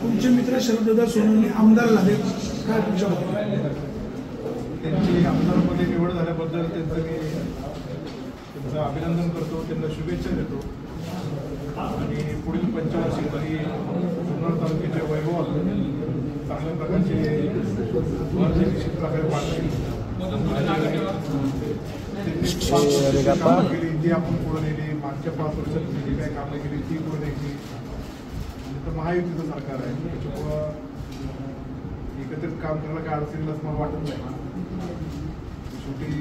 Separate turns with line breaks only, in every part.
तुमचे मित्र शरददादा सोनवणे आमदार झाले, काय तुमच्या
त्यांची आमदारमध्ये निवड झाल्याबद्दल त्यांचं अभिनंदन करतो, त्यांना शुभेच्छा देतो आणि पुढील पंचवार्षिकमध्ये जुन्नर तालुक्याच्या वैभवात चांगल्या प्रकारचे निश्चित प्रकारे पाडतील. कामं केली ती आपण पुढे नेली, मागच्या 5 वर्षात जी काही कामं केली ती पुढे न्यायची. तर महायुतीचं सरकार आहे, त्याच्यामुळं एकत्रित काम करायला काय अडचणीला असं मला वाटत नाही. शेवटी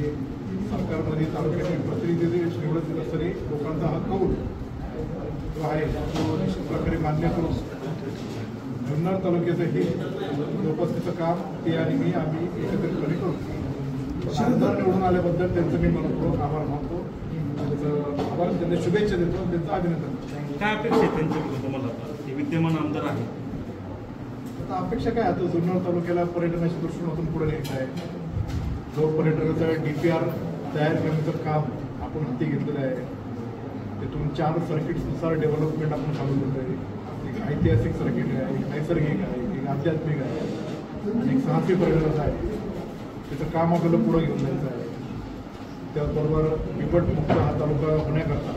सरकारमध्ये तालुक्याचे प्रतिनिधी निवडत दिलं तरी लोकांचा हा कौल जो आहे तो निश्चित प्रकारे मान्य करून जुन्नर तालुक्याचं हे जोपासण्याचं काम ते आणि आम्ही एकत्रितपणे करू. आमदार निवडून आल्याबद्दल त्यांचं मी मनपूर्वक आभार मानतो, त्यांचं आभार, त्यांना शुभेच्छा देतो, त्यांचं अभिनंदन करतो.
काय अपेक्षा आहे त्यांच्याकडून तुम्हाला? ते विद्यमान आमदार आहे,
आता अपेक्षा काय, आता जुन्नर तालुक्याला पर्यटनाच्या दृष्टिकोनातून पुढे न्यायचं आहे. जो पर्यटनाचं DPR तयार करण्याचं काम आपण हाती घेतलेलं आहे, त्यातून 4 सर्किट्सनुसार डेव्हलपमेंट आपण चालू करतो आहे. एक ऐतिहासिक सर्किट आहे, एक नैसर्गिक आहे, एक आध्यात्मिक आहे आणि एक साहसी पर्यटनाचं आहे. त्याचं काम आपल्याला पुढं घेऊन जायचं आहे. त्याचबरोबर बिबटमुक्त हा तालुका होण्याकरता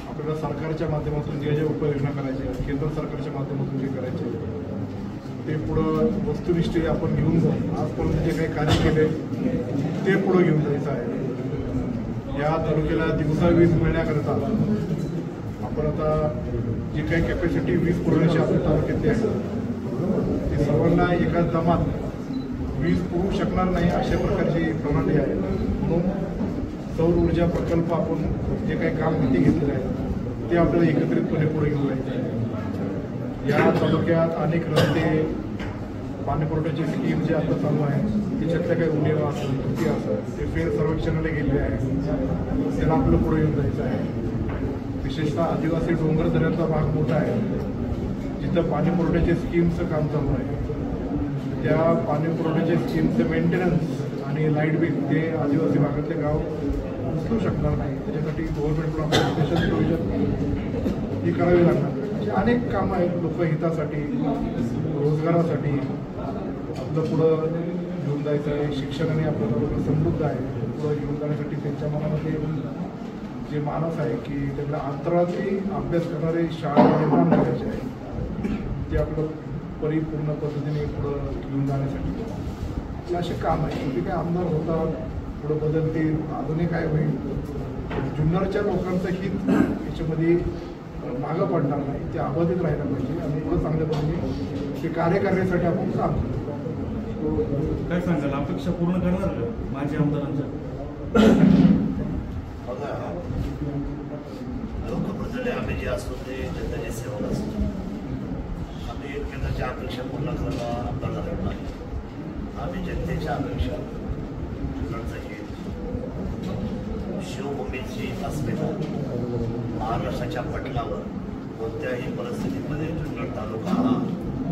आपल्याला सरकारच्या माध्यमातून ज्या ज्या उपाययोजना करायच्या, केंद्र सरकारच्या माध्यमातून जे करायचे ते पुढं वस्तुनिष्ठ आपण घेऊन जाऊ. आजपर्यंत जे काही कार्य केले ते पुढं घेऊन जायचं आहे. या तालुक्याला दिवसा वीज मिळण्याकरता आपण आता जी काही कॅपॅसिटी वीज पुरवण्याची आपल्या तालुक्यातली आहे ती सर्वांना एका दमात वीज पुरवू शकणार नाही अशा प्रकारची प्रणाली आहे. म्हणून सौर ऊर्जा प्रकल्प आपण जे काही काम हाती घेतलेलं आहे ते आपल्याला एकत्रितपणे पुढे घेऊन जायचं आहे. या तालुक्यात अनेक रस्ते, पाणीपुरवठ्याची स्कीम जे आता चालू आहे त्याच्यातल्या काही उणीवा असेल, त्रुटी असेल, ते फेर सर्वेक्षणाला गेले आहे, त्याला आपलं पुढे येऊन जायचं आहे. विशेषतः आदिवासी डोंगर दऱ्याचा भाग मोठा आहे, जिथं पाणीपुरवठ्याच्या स्कीमचं काम चालू आहे. त्या पाणीपुरवठ्याच्या स्कीमचं मेंटेनन्स आणि लाईट बिल ते आदिवासी भागातले गाव उचलू शकणार नाही. त्याच्यासाठी गव्हर्नमेंटकडून आपल्याला स्पेशल प्रोव्हिजन ही करावी लागणार. अशी अनेक कामं आहेत लोकहितासाठी, रोजगारासाठी आपलं पुढं घेऊन जायचं आहे. शिक्षणाने आपलं तालुका समृद्ध आहे, पुढं घेऊन जाण्यासाठी त्यांच्या मनामध्ये जे मानस आहे की त्यांना अंतराळातही अभ्यास करणारे शाळा निर्माण करायचे आहे, ते आपलं परिपूर्ण पद्धतीने पुढं घेऊन जाण्यासाठी आपलं असे काम आहे. ते काय आमदार होतात, पुढं बदलतील, अजूनही काय होईल, जुन्नरच्या लोकांचं हित याच्यामध्ये मागं पडणार नाही, ते अबाधित राहायला पाहिजे आणि पुढं चांगल्या पद्धतीने ते कार्य करण्यासाठी आपण काम करतो.
काय सांगाल, अपेक्षा पूर्ण करणार का माझ्या आमदारांच्या?
बघा, लोकप्रतिनिधी आम्ही जे असतो ते जनतेचे सेवक असतो. आम्ही जनतेच्या अपेक्षा पूर्ण करायला आमदार झालेलो नाही. आम्ही जनतेच्या अपेक्षा, जुन्नरचं हित, शिवभूमीची अस्मिता, महाराष्ट्राच्या पटलावर कोणत्याही परिस्थितीमध्ये जुन्नर तालुका हा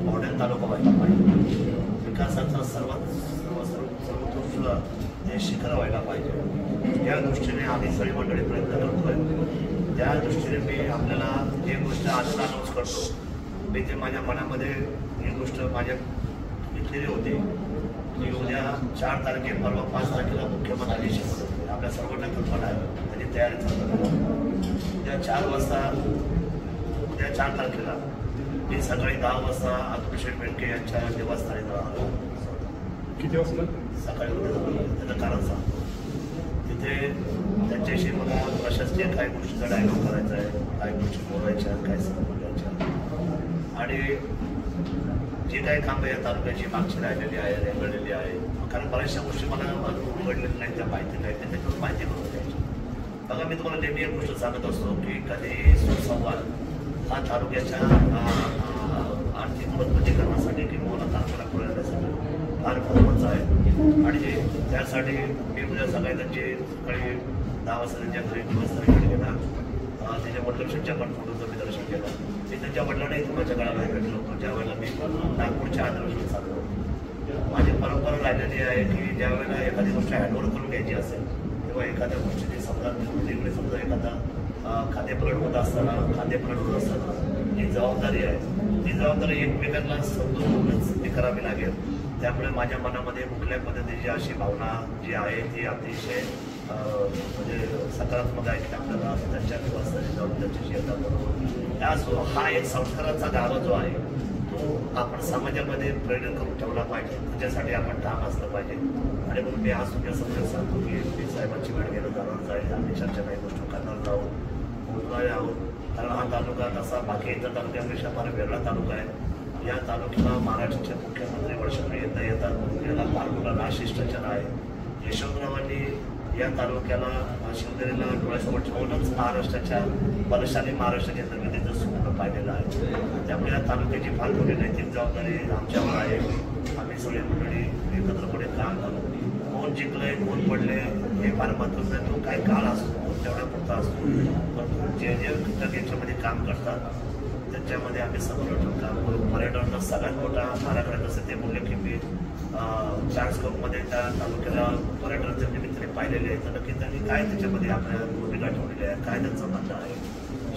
मॉडेल तालुका व्हायला पाहिजे. विकासाचा सर्वोत्कृष्ट हे शिखर व्हायला पाहिजे. या दृष्टीने आम्ही सगळी मंडळी प्रयत्न करतोय. त्या दृष्टीने मी आपल्याला जे गोष्ट आजच अनाऊन्स करतो, मी ते माझ्या मनामध्ये ही गोष्ट माझ्या घेतलेली होती की उद्या 4 तारखे, परवा 5 तारखेला मुख्यमंत्री शपथ होते. आपल्या सर्वांना कल्पना आहे, त्याची तयारी चालू आहे. उद्या 4 वाजता, उद्या 4 तारखेला मी सकाळी 10 वाजता अतुल बेनके यांच्या निवासस्थानी जाणार.
किती वाजता?
सकाळी त्याचं कारण सांगतो. तिथे त्यांच्याशी मला प्रशासकीय काही गोष्टीचा डायलॉग करायचा आहे, काही गोष्टी बोलायच्या, काही बोलायच्या आणि जे काही कामं या तालुक्याची मागची राहिलेली आहे, रेंगळलेली आहे. कारण बऱ्याचशा गोष्टी मला उघडलेल्या नाहीत, त्या माहिती नाही, त्याच्यातून माहिती करून द्यायची. बघा, मी तुम्हाला नेहमी एक गोष्ट सांगत असतो की कधी सुसंवाद हा तालुक्याच्या आर्थिक मजबूतीकरणासाठी किंवा तालुक्याला पुढे येण्यासाठी फार महत्त्वाचं आहे. आणि त्यासाठी मी उद्या सकाळी त्यांची सकाळी 10 वाजता त्यांच्या घरी निवासस्थानी भेट घेणार. त्याच्या वडिलांच्या पण फोटोचं मी दर्शन केलं. मी त्यांच्या वडिलांनाही माझ्या काळामध्ये भेटलो होतो ज्यावेळेला मी नागपूरच्या आंदोलनात चाललो. माझी परंपरा राहिलेली आहे की ज्यावेळेला एखादी गोष्ट हँडओव्हर करून घ्यायची असेल तेव्हा एखाद्या गोष्टीची समजा समजा एखादा खातेपलट होत असताना ही जबाबदारी आहे, ती जबाबदारी एकमेकांना समजूनच ती करावी लागेल. त्यामुळे माझ्या मनामध्ये कुठल्याही पद्धतीची अशी भावना जी आहे ती अतिशय म्हणजे सकारात्मक आहे की आपल्याला त्यांच्या निवासस्थानी जाऊन त्यांच्याशी येतात. हा एक संस्काराचा गाभा जो आहे तो आपण समाजामध्ये प्रेरणा करून ठेवला पाहिजे. त्याच्यासाठी आपण ठाम असलं पाहिजे. आणि म्हणून मी आज तुमच्या समोर सांगतो की एस पी साहेबांची वेळ घेणं जाणार आहे. आम्ही चर्चा काही गोष्टी करणार आहोत, बोलणार आहोत. कारण हा तालुका तसा बाकी इतर तालुक्यापेक्षा फार वेगळा तालुका आहे. या तालुक्याला महाराष्ट्राचे मुख्यमंत्री वर्षभर येतात. याला फार मोठा राजशिष्टाचार आहे. यशवंतरावांनी या तालुक्याला शिवनेरीला डोळ्यासमोर ठेवूनच महाराष्ट्राच्या बलशाली महाराष्ट्राच्या निर्मितीचं स्वप्न पाहिलेलं आहे. त्यामुळे या तालुक्याची फार मोठी नैतिक जबाबदारी आमच्यावर आहे. आम्ही सगळे मंडळी एकत्रपणे काम करू. कोण जिंकलंय कोण पडले हे फार महत्त्वाचं आहे. तो काही काळ असतो तेवढा पुरता असतो. पण जे घटक याच्यामध्ये काम करतात त्याच्यामध्ये आम्ही संघटन काम करू. पर्यटनाचा सगळ्यात मोठा आराखडा जसं ते बोलले की मी ट्रान्सकोपमध्ये त्या तालुक्याला पर्यटनाच्या निमित्ताने पाहिलेले आहे. तर नक्की त्यांनी काय त्याच्यामध्ये आपल्या भूमिका ठेवलेल्या आहे, काय त्यांचं म्हणणं आहे.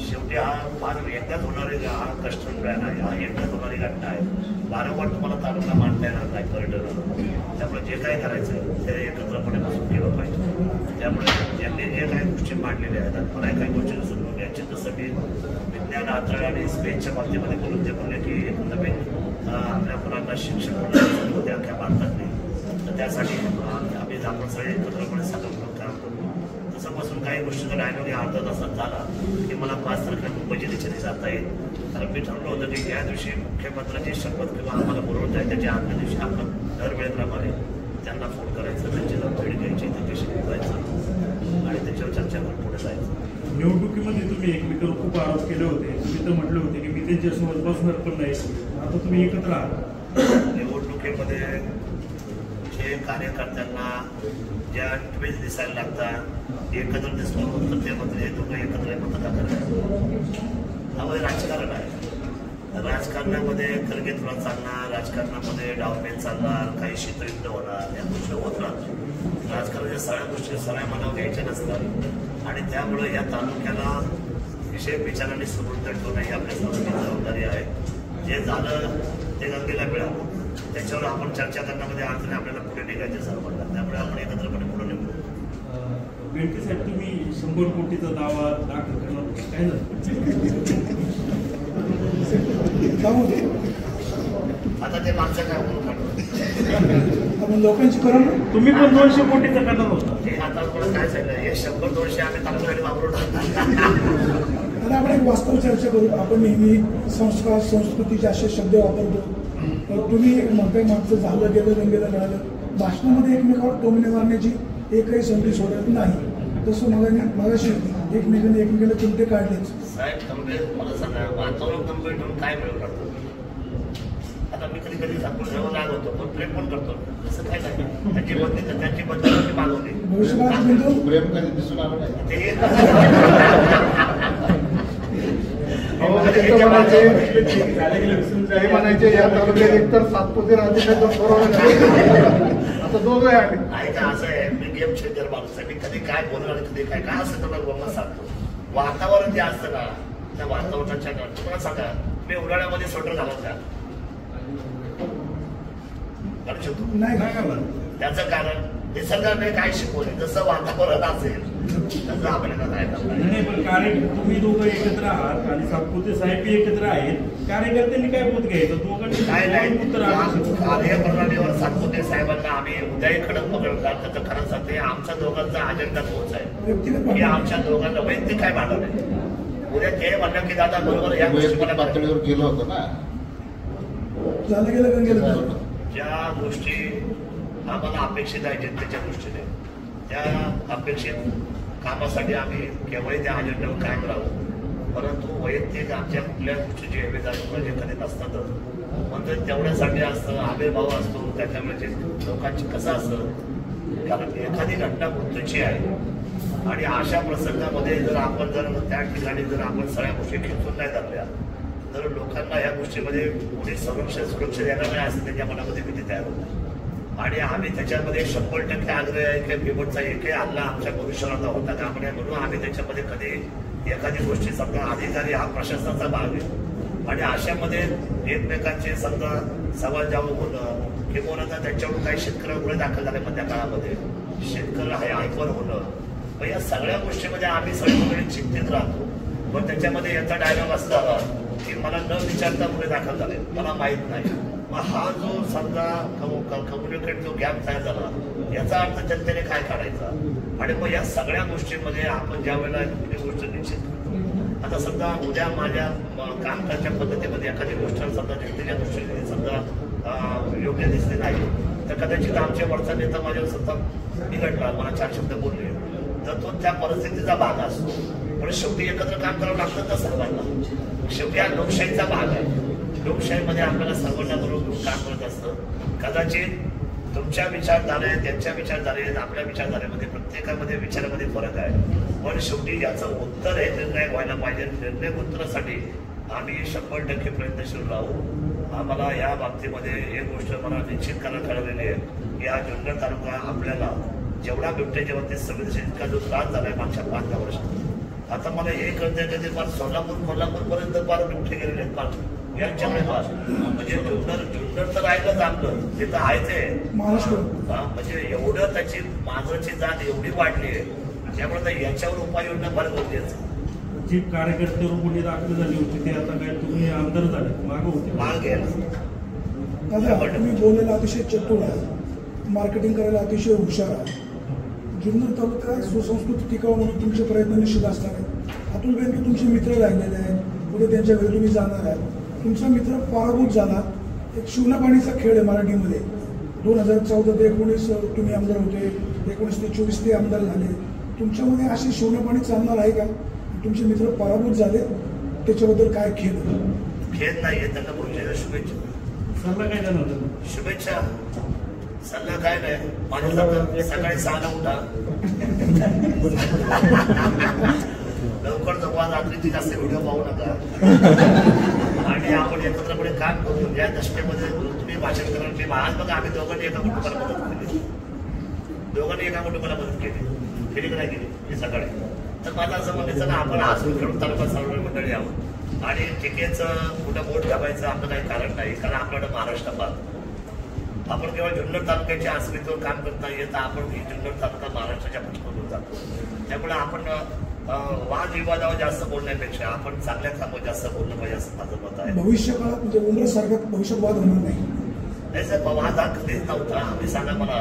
शेवटी हा फार एकदाच होणारे हा कष्ट प्लॅन आहे. हा एकदाच होणारी घटना आहे. वारंवार तुम्हाला तालुका मांडता येणार नाही पर्यटनाला. त्यामुळे जे काय करायचं ते एकत्रपणे बसून केलं पाहिजे. त्यामुळे त्यांनी जे काही गोष्टी मांडलेल्या आहेत मला काही गोष्टी जसं याची जसं मी विज्ञान आंतरण आणि स्पेसच्या बाबतीमध्ये बोलून ते बोलले की एक नवीन आपल्या मुलांना शिक्षण होते अख्ख्या भारतात नाही. तर त्यासाठी आम्ही आपण सगळे एकत्रपणे सगळं काम करू. तसंपासून काही गोष्टीचा डायलॉग या अर्धा तासात झाला की मला 5 तारखेला मुंबईच्या दिशेने जाता येईल. तर मी ठरवलं होतं की या दिवशी मुख्यमंत्र्यांची शपथ किंवा आम्हाला बोलवत आहे त्याच्या आदल्या दिवशी आपण दरवेळेप्रमाणे त्यांना फोन करायचं, त्यांची भेट घ्यायची, त्यांच्याशी बोलायचं आणि त्याच्यावर चर्चा करून पुढे जायचं.
निवडणुकीमध्ये तुम्ही एकमेकांवर खूप आरोप केले होते. तुम्ही तर म्हटले होते की मी त्यांच्यासोबत बसणार पण नाही. आता तुम्ही एकत्र आहात.
निवडणुकीमध्ये जे कार्यकर्त्यांना ज्या ट्वेज दिसायला लागतात एकत्र दिसलो तर ते म्हणते तुम्ही एकत्र मतदान करायचं. त्यामध्ये राजकारण आहे. राजकारणामध्ये खरगे तुला चालणार, राजकारणामध्ये डावपेच चालणार, काही शीतयुद्ध होणार, या गोष्टी होत राहतात. राजकारणाच्या सगळ्या गोष्टी सगळ्या मनावर घ्यायच्या नसतात आणि त्यामुळे या तालुक्याला विषय विचाराने समृद्ध ठेवणं ही आपल्या सर्वांची जबाबदारी आहे. जे झालं ते गंगेला मिळालं. त्याच्यावर आपण चर्चा करण्यामध्ये अडचणी आपल्याला पुढे निघायचे सर्वांना. त्यामुळे आपण एकत्रपणे पुढे निघू.
बेंकेसाठी तुम्ही 100 कोटीचा दावा दाखल करणार होता, काय झालं?
आता ते मागचं काय बोलू
आपण लोकांची करा.
तुम्ही पण 200 कोटीचा करणार होता.
ते आता मला काय सांगितलं हे 100-200 आम्ही तालुक्याने वापरून
आता आपण एक वास्तव चर्चा करू. आपण नेहमी संस्कार संस्कृतीचे असे शब्द वापरतो. तुम्ही म्हणताय मागचं झालं गेलं रंगेलं मिळालं. भाषणामध्ये एकमेकावर टोमणे मारण्याची एकही संधी सोडत नाही. तसं मगाशी एकमेकांना चिमटे काढलेच.
साहेब कम्प्लेट मला सांगा वातावरण कम्प्लेट होऊन काय मिळू शकतो. आता मी कधी सांगतो जेव्हा राग होतो पण प्रेम पण करतो. असं काय नाही. त्यांची बदली तर त्यांची बदली मागवली.
प्रेम कधी दिसून आलं नाही. ते म्हणायचे या तालुक्यात एकतर सातपुते राहते आता दोघं आहे
का असं आहे. मी गेम चेंजर माणूस आहे. मी कधी काय बोलणार कधी काय काय असं तुम्हाला गमत सांगतो. वातावरण जे असतं ना त्या वातावरणाच्या तुम्हाला सांगा मी उन्हाळ्यामध्ये स्वेटर घालत का घालू शकतो
नाही.
त्याचं कारण निसर्गाने काय शिकवले जसं वातावरण असेल तसं आपल्याला काय
नाही. पण तुम्ही दोघं एकत्र आहात आणि सातपुते साहेब एकत्र आहेत. कार्यकर्त्यांनी काय बोध घ्यायचं दोघांनी
काय नाही. कार्यप्रणालीवर सातपुते साहेबांना आम्ही उद्याही खडक पकडतात. त्याचं खरं सांगते आमच्या दोघांचा अजेंडा तोच आहे की आमच्या दोघांना वैयक्तिक काय मानवले. उद्या ते म्हणलं की दादा बरोबर या गोष्टी
पातळीवर गेलो होतो ना.
झालं गेलं गेलं.
ज्या गोष्टी आम्हाला अपेक्षित आहे जनतेच्या दृष्टीने त्या अपेक्षित कामासाठी आम्ही केव्हाही त्या अजेंड्यावर कायम राहू. परंतु वैयक्तिक आमच्या कुठल्या गोष्टीची एवेदारी कधी नसतातच. म्हणजे तेवढ्यासाठी असतं आविर्भाव असतो. त्याच्यामुळे लोकांची कसं असतं कारण एखादी घटना मृत्यूची आहे आणि अशा प्रसंगामध्ये जर आपण त्या ठिकाणी जर आपण सगळ्या गोष्टी खेचून नाही धरल्या तर लोकांना या गोष्टीमध्ये कोणी सुरक्षा देणार नाही असं त्यांच्या मनामध्ये भीती तयार होते. आणि आम्ही त्याच्यामध्ये 100% आग्रह आहे की बिबटचा एकही हल्ला आमच्या भविष्याला होता का म्हणजे म्हणून आम्ही त्याच्यामध्ये कधी एखादी गोष्टी समजा अधिकारी हा प्रशासनाचा भाग आहे आणि अशामध्ये एकमेकांचे समजा सवाल जवाब होणं किंवा त्याच्याकडून काही शेतकऱ्यांवर गुन्हे दाखल झाले मधल्या काळामध्ये, शेतकऱ्याला हे ऐकवर होणं, मग या सगळ्या गोष्टीमध्ये आम्ही सगळे चिंतित राहतो. पण त्याच्यामध्ये याचा डायलॉग असला की मला न विचारता गुन्हे दाखल झाले, मला माहीत नाही. मग हा जो समजा कम्युनिकेट जो गॅप तयार झाला याचा अर्थ जनतेने काय काढायचा. आणि मग या सगळ्या गोष्टींमध्ये आपण ज्या वेळेला कुठली गोष्ट निश्चित करतो, आता समजा उद्या माझ्या काम करण्याच्या पद्धतीमध्ये एखादी गोष्ट समजा जनतेच्या दृष्टीने समजा योग्य दिसली नाही तर कदाचित आमच्या वरचा नेता माझ्यावर सत्ता बिघडला, मला 4 शब्द बोलले तर तो त्या परिस्थितीचा भाग असतो. पण शेवटी एकत्र काम करावं लागतं तर सर्वांना. शेवटी हा लोकशाहीचा भाग आहे. लोकशाहीमध्ये आपल्याला सर्वांना बरोबर काम करत असतं. कदाचित तुमच्या विचारधारेत, त्यांच्या विचारधारेत, आपल्या विचारधारेमध्ये प्रत्येकामध्ये विचारामध्ये फरक आहे. पण शेवटी याचं उत्तर हे निर्णायक व्हायला पाहिजे. निर्णायक उत्तरासाठी आम्ही 100% प्रयत्नशील राहू. आम्हाला या बाबतीमध्ये एक गोष्ट मला निश्चित करायला कळलेली आहे की हा जुन्नर तालुका आपल्याला जेवढा बिबट्याच्या बाबतीत संवेदनशील इतका जो त्रास झाला आहे मागच्या 5-10 वर्षात, आता मला हे कळतंय की ते फार कोल्हापूरपर्यंत फार बिबटे गेलेले आहेत. फार यांच्याकडे फार म्हणजे जुन्नर तर राहिलंच आपलं, ते तर आहे ते
महाराष्ट्र
म्हणजे एवढं त्याची मांजराची जात एवढी वाढली आहे त्यामुळे याच्यावर उपाययोजना फार गरजेचं आहे.
जी कार्यकर्त्यावर गुन्हे दाखल झाली होती ते आता काय तुम्ही आमदार झाले मागे होते
माग घ्यायला
दादा, तुम्ही बोलायला अतिशय चतुर आहे, मार्केटिंग करायला अतिशय हुशार आहे. जुन्नर तालुका सुसंस्कृती टिकावं म्हणून तुमचे प्रयत्न निश्चित असणार आहेत. अतुल बेनके तुमचे मित्र राहिलेले आहेत, पुढे त्यांच्या घरी तुम्ही जाणार आहात. तुमचा मित्र पराभूत झाला. एक शिवनापाणीचा खेळ आहे मराठीमध्ये. 2014 ते 19 तुम्ही आमदार होते, 19 ते 24 ते आमदार झाले. तुमच्यामध्ये अशी शिवनापाणी चालणार आहे का? तुमचे मित्र पराभूत झाले, त्याच्याबद्दल काय खेळ
नाहीये. त्यांना बोललेल्या शुभेच्छा.
सल्ला काय देणार होता?
शुभेच्छा सल्ला काय नाही, माझ्या सकाळी 6ला उठा, लवकर झोपा, रात्रीची जास्त व्हिडिओ पाहू नका आणि आपण एकत्रपणे काम करू. या दशकेमध्ये तुम्ही भाषण करा. मी आज बघा आम्ही दोघांनी एका कुटुंबाला मदत केली, केली की नाही केली मी सकाळी. तर माझं असं म्हणायचं ना, आपण हसून खेळून तालुका सर्व मंडळी आहोत आणि टिकेचं कुठं बोट घालायचं आपलं काही कारण नाही. कारण आपल्याकडं महाराष्ट्रात आपण केवळ जुन्नर तालुक्याच्या अस्मितेवर काम करत नाही, तर आपण ही जुन्नर तालुका महाराष्ट्राच्या पटकवून जातो. त्यामुळे आपण वादविवादावर जास्त बोलण्यापेक्षा आपण चांगल्या कामावर जास्त बोललं पाहिजे असं माझं मत आहे.
भविष्य काळात म्हणजे उमरेसारख्या भविष्यात वाद होणार
नाही सर, वाद हा कधीच नव्हता. आम्ही सांगा मला,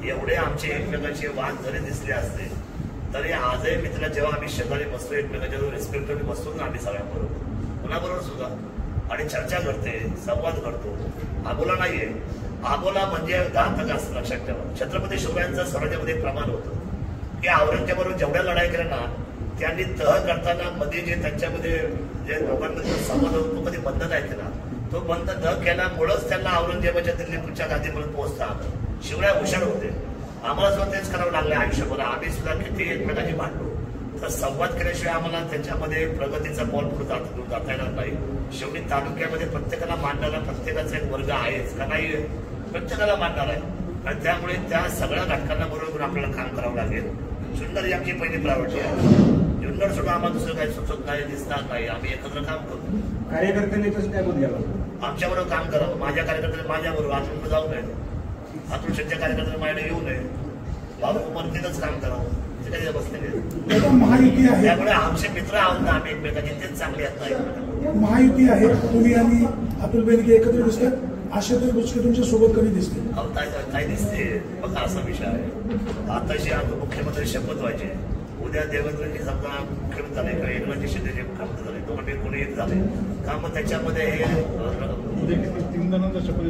एवढे आमचे एकमेकांचे वाद जरी दिसले असते तरी आजही मित्र जेव्हा आम्ही शेजारी बसतो एकमेकांच्या रिस्पेक्टने बसतो ना आम्ही सगळ्यांबरोबर, कुणाबरोबर सुद्धा, आणि चर्चा करते, संवाद करतो. आबोला नाहीये. आबोला म्हणजे घातक असं लक्षात ठेवा. छत्रपती शिवरायांचं स्वराज्यामध्ये एक प्रमाण होतं की औरंगजेबाबरोबर जेवढ्या लढाई केल्या ना त्यांनी तह करताना मध्ये जे त्यांच्यामध्ये जे दोघांमध्ये संवाद होतो तो कधी बंद नाही केला. तो बंद न केल्यामुळंच त्यांना औरंगजेबाच्या दिल्लीच्या गादीपर्यंत पोहोचता आलं. शिवराय हुशार होते. आम्हाला सुद्धा तेच करावं लागलं आयुष्यभर. आम्ही सुद्धा किती एकमेकांची भांडलो, तर संवाद केल्याशिवाय आम्हाला त्याच्यामध्ये प्रगतीचा बॉल पुढे जाता येणार नाही. शेवटी तालुक्यामध्ये प्रत्येकाला मांडणारा प्रत्येकाचा एक वर्ग आहेच का नाही, प्रत्येकाला मांडणार आहे. आणि त्यामुळे त्या सगळ्या घटकांना बरोबर आपल्याला काम करावं लागेल. जुन्नर ही आमची पहिली प्रायोरिटी आहे. जुन्नर सुद्धा आम्हाला दुसरं काही सुचत नाही, दिसणार नाही. आम्ही एकत्र काम करू.
कार्यकर्त्यांनी
आमच्याबरोबर काम करावं. माझ्या कार्यकर्त्यांनी माझ्याबरोबर आतून जाऊ नये, आतून शेतच्या कार्यकर्त्यांनी माझ्याकडे येऊ नये. बाबू मर्जीनंच काम करावं.
महायुती आहे,
त्यामुळे आमचे मित्र आहोत ना आम्ही एकमेकांचे, तेच चांगले आहेत.
महायुती आहे. तुम्ही आणि अतुल बेनके एकत्र दिसतात. आशाताई बुचके तुमच्या सोबत कधी दिसते?
काय दिसते बघा, असा विषय आहे. आताशी आज मुख्यमंत्री शपथ व्हायचे. उद्या देवेंद्रजी समजा मुख्यमंत्री झाले किंवा एकनाथ शिंदे मुख्यमंत्री झाले, दोघांपैकी कोणी एक झाले का मग त्याच्यामध्ये हे
3 जणांचा शपथ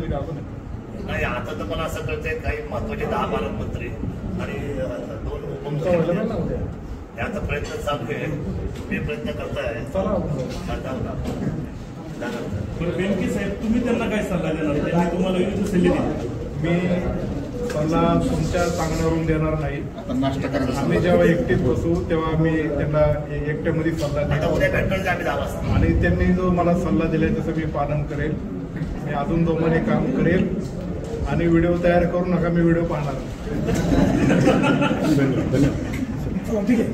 नाही. आता तर मला असं कळतंय काही महत्वाचे 10-12 मंत्री आणि 2 उपमुख्यमंत्री. याचा प्रयत्न चालू आहे. तुम्ही प्रयत्न करताय.
बेनके साहेब, तुम्ही त्यांना काय सल्ला देणार? त्यांनी तुम्हाला विविध सल्ले दिले.
मी सल्ला तुमच्या सांगण्यावरून देणार नाही. आम्ही जेव्हा एकटीत बसू तेव्हा आम्ही त्यांना एकट्यामध्ये सल्ला देऊ आणि त्यांनी जो मला सल्ला दिलाय तसं मी पालन करेल. मी अजून जोमाने काम करेल आणि व्हिडिओ तयार करू नका, मी व्हिडिओ पाहणार.
ठीक आहे.